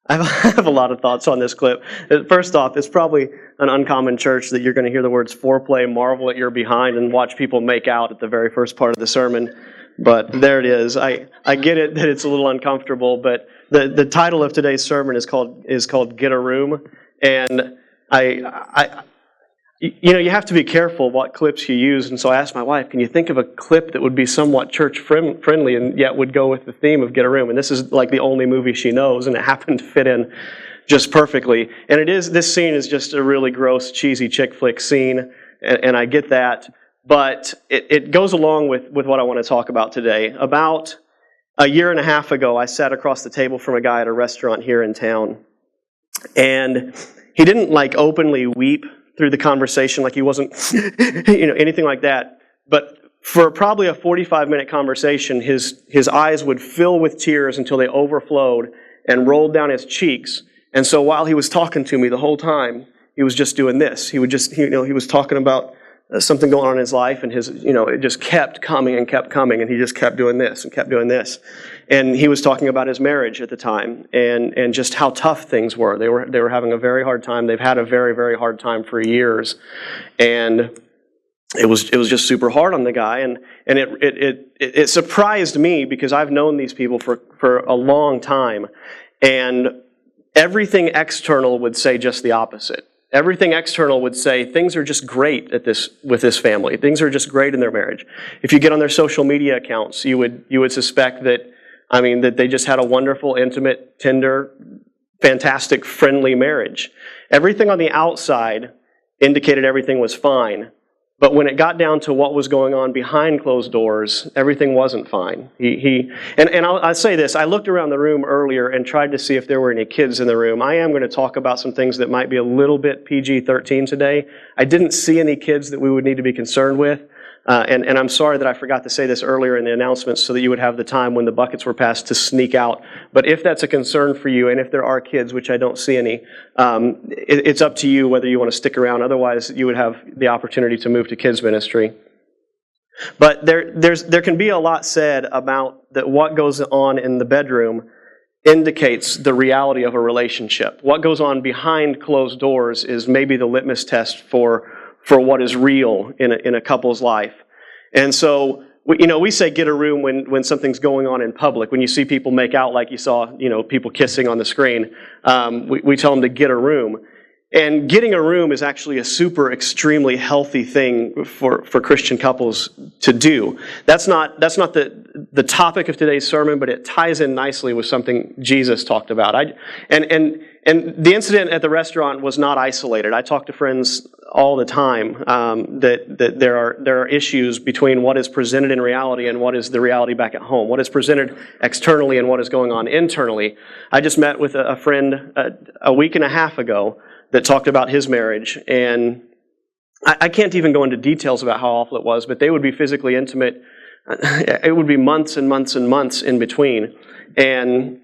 I have a lot of thoughts on this clip. First off, it's probably an uncommon church that you're going to hear the words foreplay, marvel at your behind, and watch people make out at the very first part of the sermon. But there it is. I get it that it's a little uncomfortable, but the title of today's sermon is called Get a Room. And you have to be careful what clips you use. And so I asked my wife, can you think of a clip that would be somewhat church friendly and yet would go with the theme of Get a Room? And this is like the only movie she knows, and it happened to fit in just perfectly. And this scene is just a really gross, cheesy chick flick scene, and I get that. But it goes along with what I want to talk about today. About a year and a half ago, I sat across the table from a guy at a restaurant here in town. And he didn't openly weep through the conversation, like he wasn't, anything like that. But for probably a 45-minute conversation, his eyes would fill with tears until they overflowed and rolled down his cheeks. And so while he was talking to me the whole time, he was just doing this. He would just, he was talking about something going on in his life, and it just kept coming, and he just kept doing this and kept doing this. And he was talking about his marriage at the time, and just how tough things were. They were having a very hard time. They've had a very, very hard time for years, and it was just super hard on the guy. And it surprised me because I've known these people for a long time, and everything external would say just the opposite. Everything external would say things are just great with this family. Things are just great in their marriage. If you get on their social media accounts, you would suspect that they just had a wonderful, intimate, tender, fantastic, friendly marriage. Everything on the outside indicated everything was fine. But when it got down to what was going on behind closed doors, everything wasn't fine. I'll say this, I looked around the room earlier and tried to see if there were any kids in the room. I am going to talk about some things that might be a little bit PG-13 today. I didn't see any kids that we would need to be concerned with. And I'm sorry that I forgot to say this earlier in the announcements so that you would have the time when the buckets were passed to sneak out. But if that's a concern for you, and if there are kids, which I don't see any, it's up to you whether you want to stick around. Otherwise, you would have the opportunity to move to kids ministry. But there can be a lot said about that what goes on in the bedroom indicates the reality of a relationship. What goes on behind closed doors is maybe the litmus test for what is real in a couple's life. And so, we say get a room when something's going on in public. When you see people make out like you saw, people kissing on the screen, we tell them to get a room. And getting a room is actually a super extremely healthy thing for Christian couples to do. That's not the topic of today's sermon, but it ties in nicely with something Jesus talked about. And the incident at the restaurant was not isolated. I talk to friends all the time that there are issues between what is presented in reality and what is the reality back at home. What is presented externally and what is going on internally. I just met with a friend a week and a half ago that talked about his marriage, and I can't even go into details about how awful it was, but they would be physically intimate. It would be months and months and months in between. And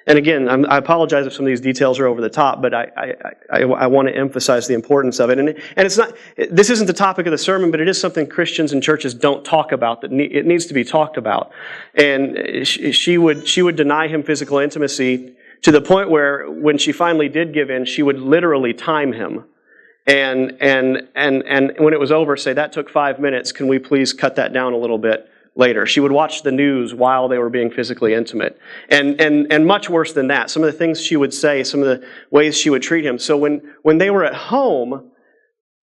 again, I apologize if some of these details are over the top, but I want to emphasize the importance of it. And it's not. This isn't the topic of the sermon, but it is something Christians and churches don't talk about. It needs to be talked about. And she would deny him physical intimacy to the point where when she finally did give in, she would literally time him. And when it was over, say, that took 5 minutes. Can we please cut that down a little bit later? She would watch the news while they were being physically intimate. And much worse than that, some of the things she would say, some of the ways she would treat him. So when they were at home,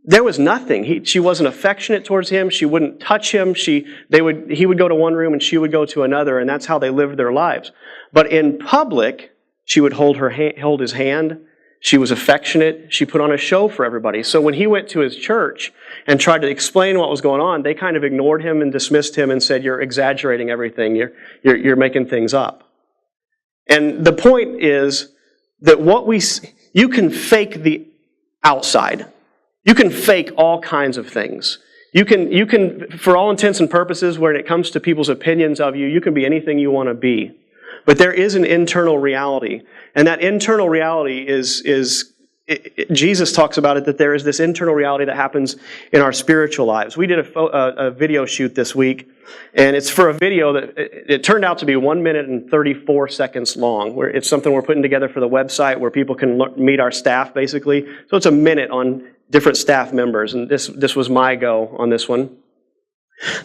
there was nothing. She wasn't affectionate towards him. She wouldn't touch him. He would go to one room and she would go to another, and that's how they lived their lives. But in public, she would hold his hand. She was affectionate. She put on a show for everybody. So when he went to his church and tried to explain what was going on, they kind of ignored him and dismissed him and said, "You're exaggerating everything. You're making things up." And the point is that you can fake the outside. You can fake all kinds of things. You can, for all intents and purposes, when it comes to people's opinions of you, you can be anything you want to be. But there is an internal reality, and that internal reality is Jesus talks about it, that there is this internal reality that happens in our spiritual lives. We did a video shoot this week, and it's for a video that it turned out to be 1 minute and 34 seconds long. It's something we're putting together for the website where people can meet our staff, basically. So it's a minute on different staff members, and this was my go on this one.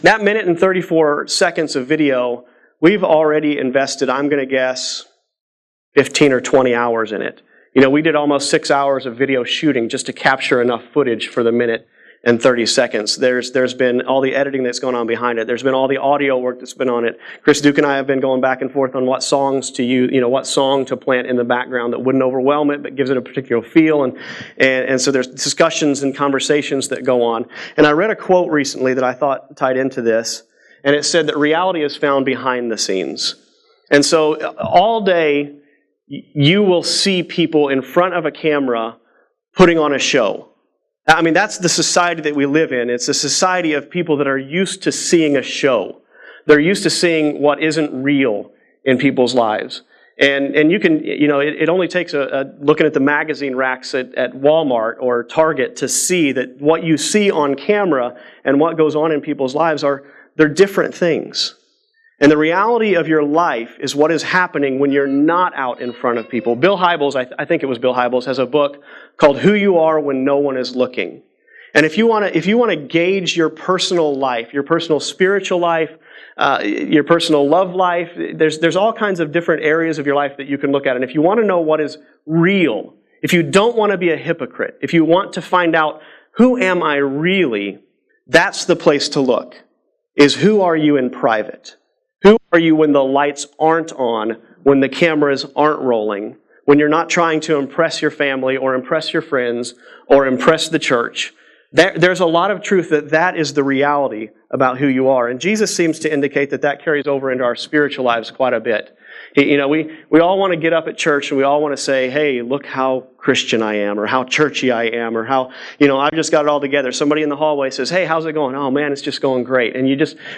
That minute and 34 seconds of video, we've already invested, I'm going to guess, 15 or 20 hours in it. You know, we did almost 6 hours of video shooting just to capture enough footage for the minute and 30 seconds. There's been all the editing that's going on behind it. There's been all the audio work that's been on it. Chris Duke and I have been going back and forth on what songs to use, what song to plant in the background that wouldn't overwhelm it, but gives it a particular feel. And so there's discussions and conversations that go on. And I read a quote recently that I thought tied into this, and it said that reality is found behind the scenes. And so all day, you will see people in front of a camera putting on a show. I mean, that's the society that we live in. It's a society of people that are used to seeing a show. They're used to seeing what isn't real in people's lives. And you can, it only takes looking at the magazine racks at Walmart or Target to see that what you see on camera and what goes on in people's lives they're different things. And the reality of your life is what is happening when you're not out in front of people. Bill Hybels, I think it was Bill Hybels, has a book called Who You Are When No One Is Looking. And if you want to gauge your personal life, your personal spiritual life, your personal love life, there's all kinds of different areas of your life that you can look at. And if you want to know what is real, if you don't want to be a hypocrite, if you want to find out who am I really, that's the place to look, is who are you in private? Who are you when the lights aren't on, when the cameras aren't rolling, when you're not trying to impress your family or impress your friends or impress the church? There's a lot of truth that is the reality about who you are. And Jesus seems to indicate that carries over into our spiritual lives quite a bit. We all want to get up at church and we all want to say, hey, look how Christian I am, or how churchy I am, or how, I've just got it all together. Somebody in the hallway says, hey, how's it going? Oh man, it's just going great. And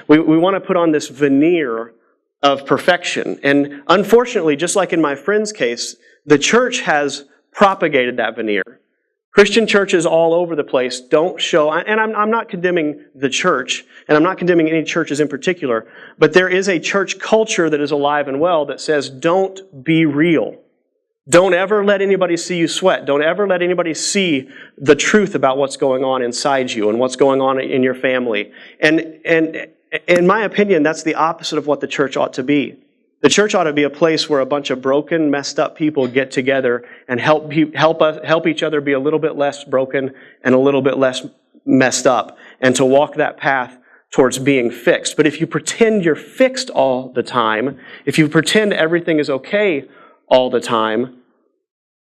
we want to put on this veneer of perfection. And unfortunately, just like in my friend's case, the church has propagated that veneer. Christian churches all over the place don't show, and I'm not condemning the church, and I'm not condemning any churches in particular, but there is a church culture that is alive and well that says, don't be real. Don't ever let anybody see you sweat. Don't ever let anybody see the truth about what's going on inside you and what's going on in your family. And in my opinion, that's the opposite of what the church ought to be. The church ought to be a place where a bunch of broken, messed up people get together and help each other be a little bit less broken and a little bit less messed up, and to walk that path towards being fixed. But if you pretend you're fixed all the time, if you pretend everything is okay all the time,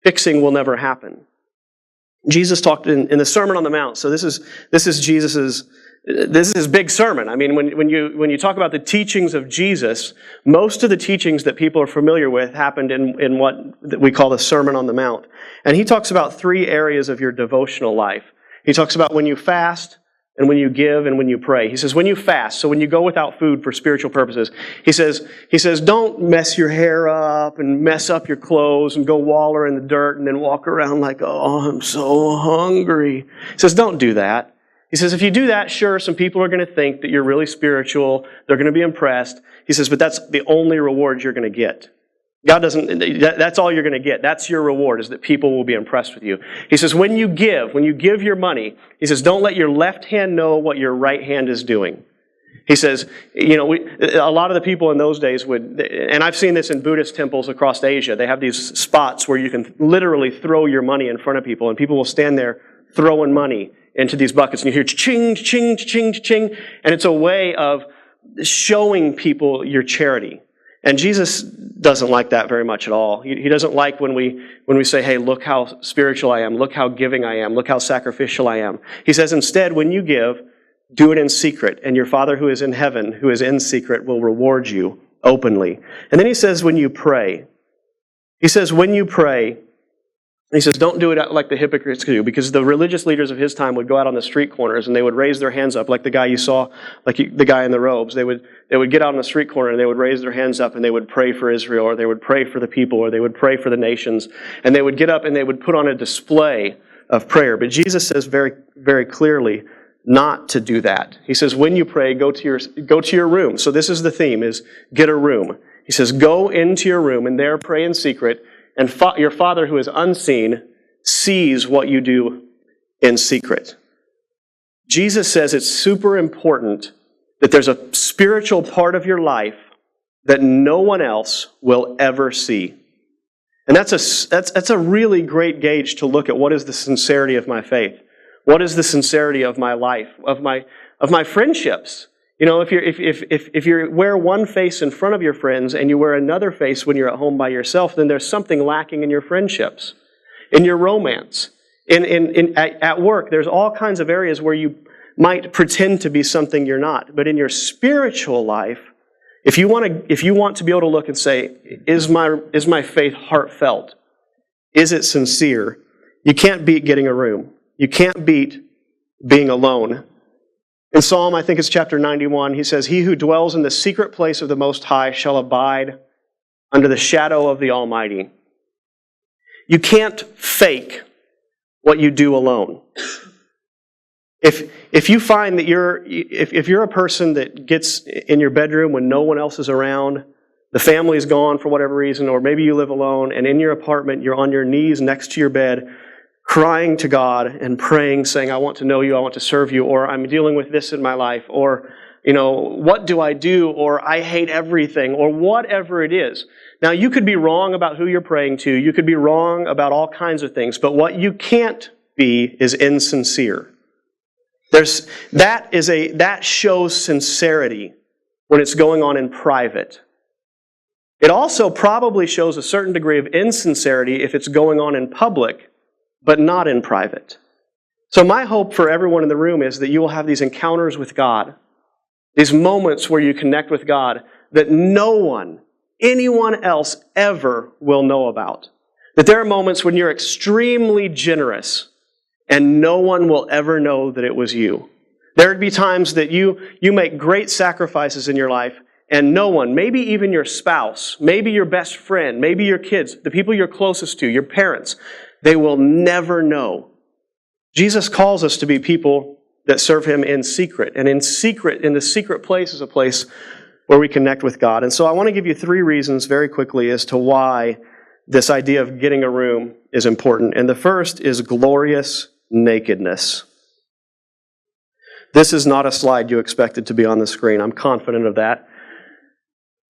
fixing will never happen. Jesus talked in the Sermon on the Mount. So this is Jesus's. This is his big sermon. I mean, when you talk about the teachings of Jesus, most of the teachings that people are familiar with happened in what we call the Sermon on the Mount. And he talks about 3 areas of your devotional life. He talks about when you fast, and when you give, and when you pray. He says when you fast, so when you go without food for spiritual purposes, he says don't mess your hair up and mess up your clothes and go waller in the dirt and then walk around like, oh, I'm so hungry. He says don't do that. He says, if you do that, sure, some people are going to think that you're really spiritual. They're going to be impressed. He says, but that's the only reward you're going to get. God doesn't, that's all you're going to get. That's your reward, is that people will be impressed with you. He says, when you give your money, he says, don't let your left hand know what your right hand is doing. He says, a lot of the people in those days would, and I've seen this in Buddhist temples across Asia, they have these spots where you can literally throw your money in front of people, and people will stand there throwing money into these buckets, and you hear ching, ching, ching, ching, and it's a way of showing people your charity. And Jesus doesn't like that very much at all. He doesn't like when we say, hey, look how spiritual I am, look how giving I am, look how sacrificial I am. He says, instead, when you give, do it in secret, and your Father who is in heaven, who is in secret, will reward you openly. And then he says, when you pray, He says, don't do it like the hypocrites do, because the religious leaders of his time would go out on the street corners and they would raise their hands up, like the guy you saw, the guy in the robes. They would get out on the street corner and they would raise their hands up and they would pray for Israel, or they would pray for the people, or they would pray for the nations. And they would get up and they would put on a display of prayer. But Jesus says very, very clearly not to do that. He says, when you pray, go to your room. So this is the theme, is get a room. He says, go into your room and there pray in secret. And your Father who is unseen sees what you do in secret. Jesus says it's super important that there's a spiritual part of your life that no one else will ever see. And that's a really great gauge to look at what is the sincerity of my faith. What is the sincerity of my life, of my friendships? You know, if you wear one face in front of your friends and you wear another face when you're at home by yourself, then there's something lacking in your friendships, in your romance, at work. There's all kinds of areas where you might pretend to be something you're not. But in your spiritual life, if you want to be able to look and say, is my faith heartfelt? Is it sincere? You can't beat getting a room. You can't beat being alone. In Psalm, I think it's chapter 91, he says, he who dwells in the secret place of the Most High shall abide under the shadow of the Almighty. You can't fake what you do alone. If you find that if you're a person that gets in your bedroom when no one else is around, the family's gone for whatever reason, or maybe you live alone, and in your apartment you're on your knees next to your bed, crying to God and praying, saying, I want to know you, I want to serve you, or I'm dealing with this in my life, or, what do I do, or I hate everything, or whatever it is. Now, you could be wrong about who you're praying to, you could be wrong about all kinds of things, but what you can't be is insincere. That shows sincerity when it's going on in private. It also probably shows a certain degree of insincerity if it's going on in public, but not in private. So my hope for everyone in the room is that you will have these encounters with God, these moments where you connect with God that anyone else ever will know about. That there are moments when you're extremely generous and no one will ever know that it was you. There would be times that you make great sacrifices in your life and no one, maybe even your spouse, maybe your best friend, maybe your kids, the people you're closest to, your parents, they will never know. Jesus calls us to be people that serve Him in secret. And in the secret place is a place where we connect with God. And so I want to give you 3 reasons very quickly as to why this idea of getting a room is important. And the first is glorious nakedness. This is not a slide you expected to be on the screen. I'm confident of that.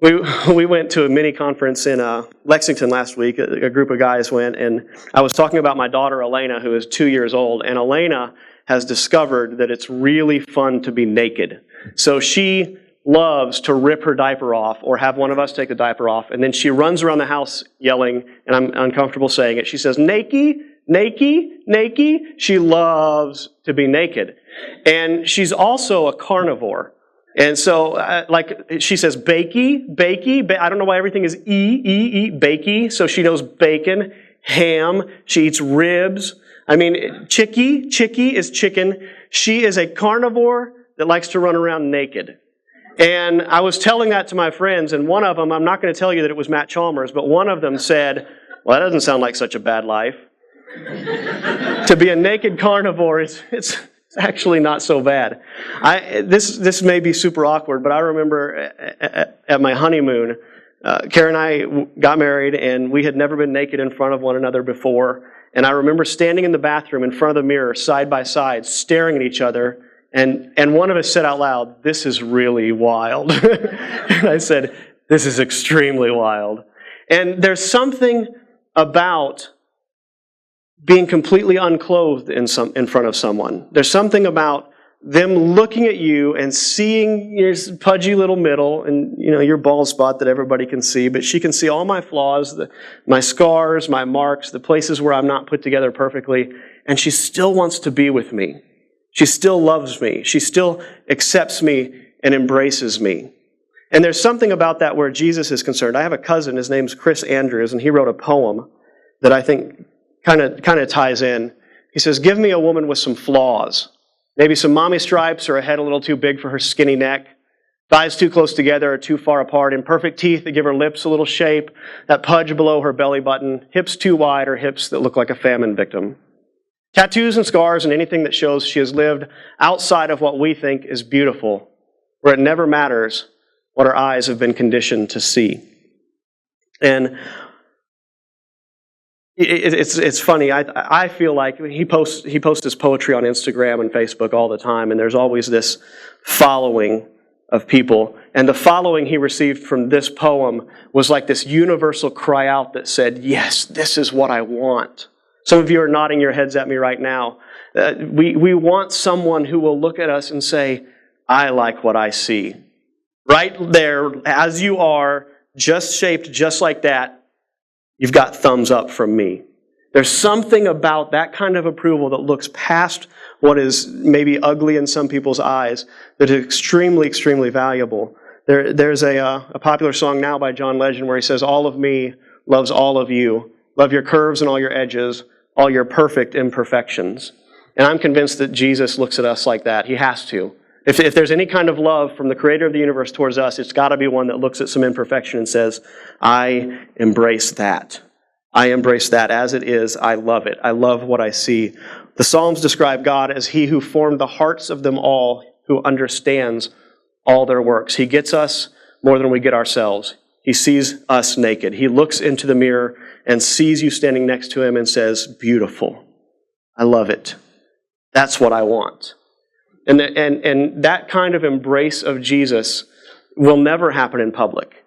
We went to a mini conference in Lexington last week. A group of guys went, and I was talking about my daughter Elena, who is 2 years old. And Elena has discovered that it's really fun to be naked. So she loves to rip her diaper off or have one of us take the diaper off. And then she runs around the house yelling, and I'm uncomfortable saying it. She says, naked, naked, naked. She loves to be naked. And she's also a carnivore. And so, she says, bakey, I don't know why everything is bakey. So she knows bacon, ham, she eats ribs. I mean, chickie is chicken. She is a carnivore that likes to run around naked. And I was telling that to my friends, and one of them, I'm not going to tell you that it was Matt Chalmers, but one of them said, well, that doesn't sound like such a bad life. To be a naked carnivore, it's actually not so bad. This may be super awkward, but I remember at my honeymoon, Karen and I got married, and we had never been naked in front of one another before. And I remember standing in the bathroom in front of the mirror, side by side, staring at each other. And one of us said out loud, "This is really wild." And I said, "This is extremely wild." And there's something about being completely unclothed in front of someone. There's something about them looking at you and seeing your pudgy little middle and your bald spot that everybody can see, but she can see all my flaws, my scars, my marks, the places where I'm not put together perfectly, and she still wants to be with me. She still loves me. She still accepts me and embraces me. And there's something about that where Jesus is concerned. I have a cousin, his name's Chris Andrews, and he wrote a poem that I think kind of ties in. He says, give me a woman with some flaws. Maybe some mommy stripes or a head a little too big for her skinny neck. Thighs too close together or too far apart. Imperfect teeth that give her lips a little shape. That pudge below her belly button. Hips too wide or hips that look like a famine victim. Tattoos and scars and anything that shows she has lived outside of what we think is beautiful, where it never matters what our eyes have been conditioned to see. And it's funny. I feel like he posts his poetry on Instagram and Facebook all the time, and there's always this following of people. And the following he received from this poem was like this universal cry out that said, yes, this is what I want. Some of you are nodding your heads at me right now. We want someone who will look at us and say, I like what I see. Right there, as you are, just shaped just like that, you've got thumbs up from me. There's something about that kind of approval that looks past what is maybe ugly in some people's eyes that is extremely, extremely valuable. There's a popular song now by John Legend where he says, all of me loves all of you. Love your curves and all your edges, all your perfect imperfections. And I'm convinced that Jesus looks at us like that. He has to. If there's any kind of love from the creator of the universe towards us, it's got to be one that looks at some imperfection and says, I embrace that. I embrace that as it is. I love it. I love what I see. The Psalms describe God as he who formed the hearts of them all, who understands all their works. He gets us more than we get ourselves. He sees us naked. He looks into the mirror and sees you standing next to him and says, beautiful. I love it. That's what I want. And that kind of embrace of Jesus will never happen in public.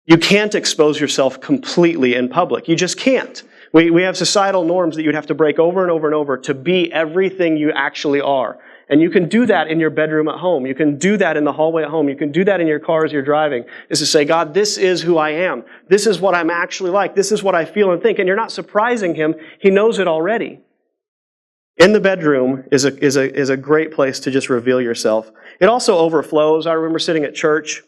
You can't expose yourself completely in public. You just can't. We have societal norms that you'd have to break over and over and over to be everything you actually are. And you can do that in your bedroom at home. You can do that in the hallway at home. You can do that in your car as you're driving, is to say, God, this is who I am. This is what I'm actually like. This is what I feel and think. And you're not surprising him. He knows it already. In the bedroom is a great place to just reveal yourself. It also overflows. I remember sitting at church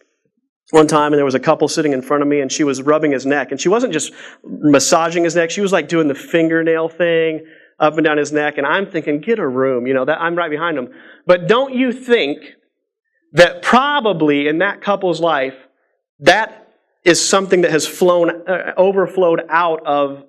one time, and there was a couple sitting in front of me, and she was rubbing his neck. And she wasn't just massaging his neck. She was like doing the fingernail thing up and down his neck. And I'm thinking, get a room. That I'm right behind him. But don't you think that probably in that couple's life, that is something that has overflowed out of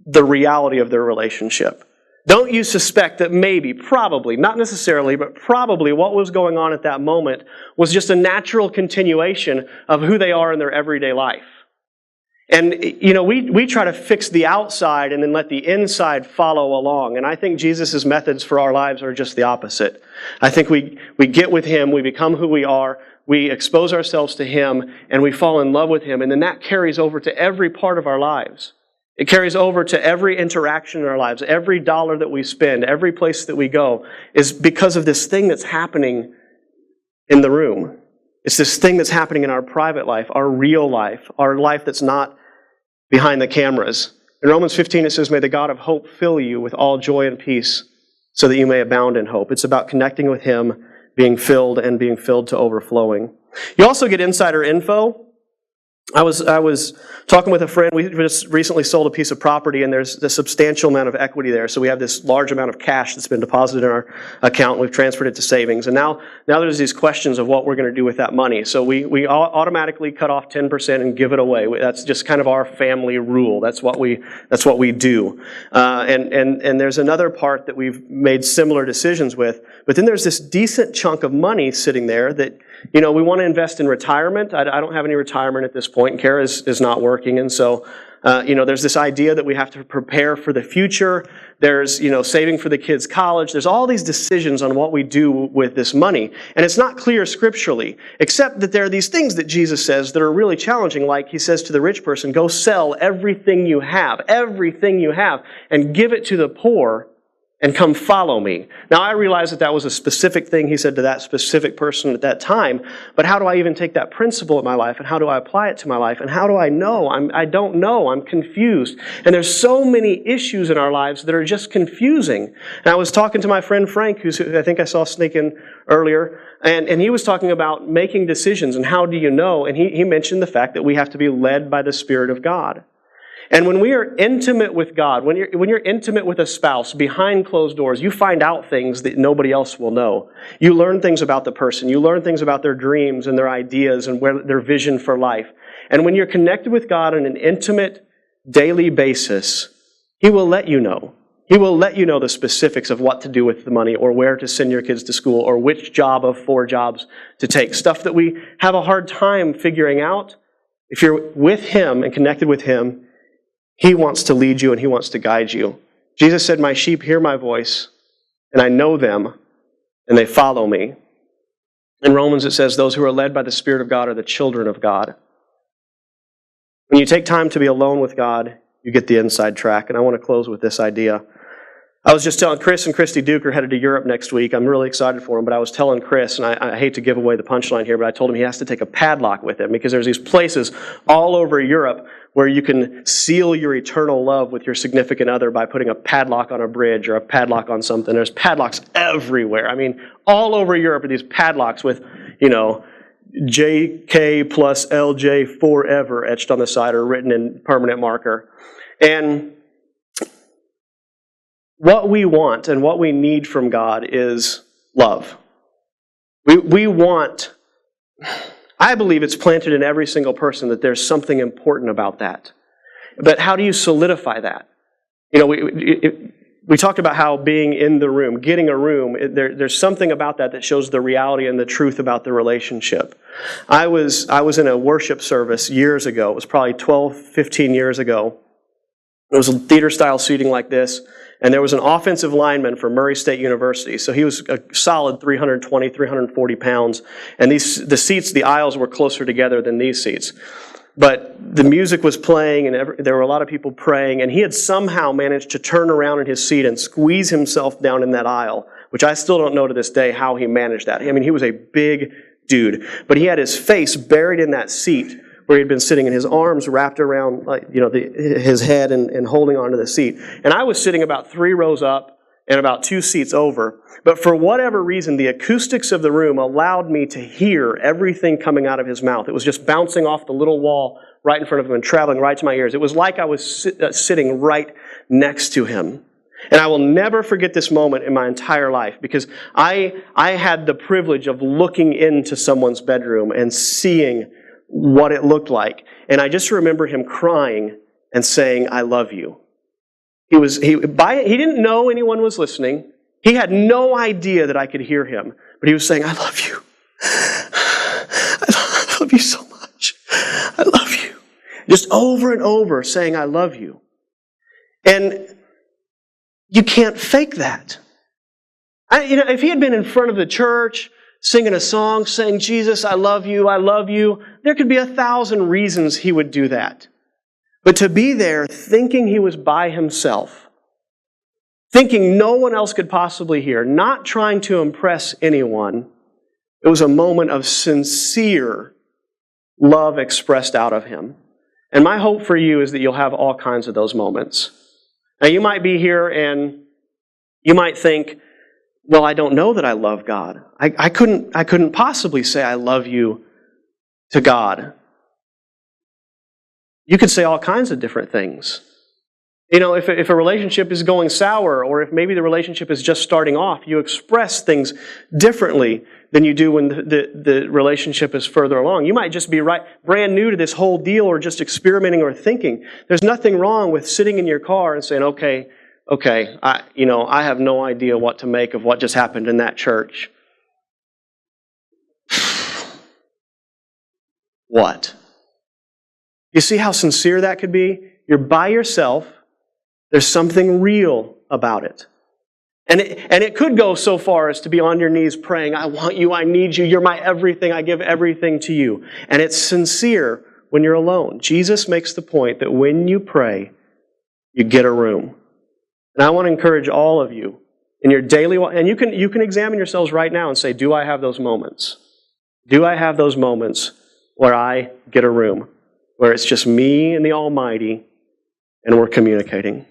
the reality of their relationship? Don't you suspect that maybe, probably, not necessarily, but probably what was going on at that moment was just a natural continuation of who they are in their everyday life? And, we try to fix the outside and then let the inside follow along. And I think Jesus' methods for our lives are just the opposite. I think we get with him, we become who we are, we expose ourselves to him, and we fall in love with him. And then that carries over to every part of our lives. It carries over to every interaction in our lives. Every dollar that we spend, every place that we go is because of this thing that's happening in the room. It's this thing that's happening in our private life, our real life, our life that's not behind the cameras. In Romans 15 it says, may the God of hope fill you with all joy and peace so that you may abound in hope. It's about connecting with him, being filled and being filled to overflowing. You also get insider info. I was talking with a friend. We just recently sold a piece of property, and there's a substantial amount of equity there. So we have this large amount of cash that's been deposited in our account. We've transferred it to savings, and now there's these questions of what we're going to do with that money. So we automatically cut off 10% and give it away. That's just kind of our family rule. That's what we do. And there's another part that we've made similar decisions with. But then there's this decent chunk of money sitting there that we want to invest in retirement. I don't have any retirement at this point. And Kara is not working. And so, there's this idea that we have to prepare for the future. There's, saving for the kids' college. There's all these decisions on what we do with this money. And it's not clear scripturally, except that there are these things that Jesus says that are really challenging. Like he says to the rich person, go sell everything you have, and give it to the poor, and come follow me. Now, I realize that was a specific thing he said to that specific person at that time, but how do I even take that principle in my life, and how do I apply it to my life, and how do I know? I don't know. I'm confused. And there's so many issues in our lives that are just confusing. And I was talking to my friend Frank, who I think I saw sneak in earlier, and he was talking about making decisions, and how do you know? And he mentioned the fact that we have to be led by the Spirit of God. And when we are intimate with God, when you're intimate with a spouse behind closed doors, you find out things that nobody else will know. You learn things about the person. You learn things about their dreams and their ideas and their vision for life. And when you're connected with God on an intimate, daily basis, He will let you know. He will let you know the specifics of what to do with the money or where to send your kids to school or which job of 4 jobs to take. Stuff that we have a hard time figuring out. If you're with Him and connected with Him, He wants to lead you and He wants to guide you. Jesus said, "My sheep hear my voice, and I know them, and they follow me." In Romans it says, "Those who are led by the Spirit of God are the children of God." When you take time to be alone with God, you get the inside track. And I want to close with this idea. I was just telling Chris and Christy Duke are headed to Europe next week. I'm really excited for them, but I was telling Chris, and I hate to give away the punchline here, but I told him he has to take a padlock with him because there's these places all over Europe where you can seal your eternal love with your significant other by putting a padlock on a bridge or a padlock on something. There's padlocks everywhere. I mean, all over Europe are these padlocks with, JK plus LJ forever etched on the side or written in permanent marker. And what we want and what we need from God is love. We want, I believe it's planted in every single person that there's something important about that. But how do you solidify that? We talked about how being in the room, getting a room, there's something about that shows the reality and the truth about the relationship. I was in a worship service years ago. It was probably 12, 15 years ago. It was a theater-style seating like this, and there was an offensive lineman for Murray State University. So he was a solid 320, 340 pounds, and the seats, the aisles were closer together than these seats. But the music was playing, and there were a lot of people praying, and he had somehow managed to turn around in his seat and squeeze himself down in that aisle, which I still don't know to this day how he managed that. I mean, he was a big dude, but he had his face buried in that seat where he'd been sitting, and his arms wrapped around his head and holding onto the seat. And I was sitting about 3 rows up and about 2 seats over. But for whatever reason, the acoustics of the room allowed me to hear everything coming out of his mouth. It was just bouncing off the little wall right in front of him and traveling right to my ears. It was like I was sitting right next to him. And I will never forget this moment in my entire life because I had the privilege of looking into someone's bedroom and seeing what it looked like. And I just remember him crying and saying, "I love you." He didn't know anyone was listening. He had no idea that I could hear him. But he was saying, "I love you. I love you so much. I love you." Just over and over saying, "I love you." And you can't fake that. If he had been in front of the church, singing a song, saying, "Jesus, I love you," there could be 1,000 reasons he would do that. But to be there thinking he was by himself, thinking no one else could possibly hear, not trying to impress anyone, it was a moment of sincere love expressed out of him. And my hope for you is that you'll have all kinds of those moments. Now you might be here and you might think, "Well, I don't know that I love God. I couldn't possibly say I love you to God." You could say all kinds of different things. If a relationship is going sour, or if maybe the relationship is just starting off, you express things differently than you do when the relationship is further along. You might just be brand new to this whole deal or just experimenting or thinking. There's nothing wrong with sitting in your car and saying, okay, I have no idea what to make of what just happened in that church. What? You see how sincere that could be? You're by yourself. There's something real about it. And it could go so far as to be on your knees praying, "I want you, I need you, you're my everything, I give everything to you." And it's sincere when you're alone. Jesus makes the point that when you pray, you get a room. And I want to encourage all of you in your daily walk, and you can examine yourselves right now and say, "Do I have those moments? Do I have those moments where I get a room, where it's just me and the Almighty, and we're communicating?"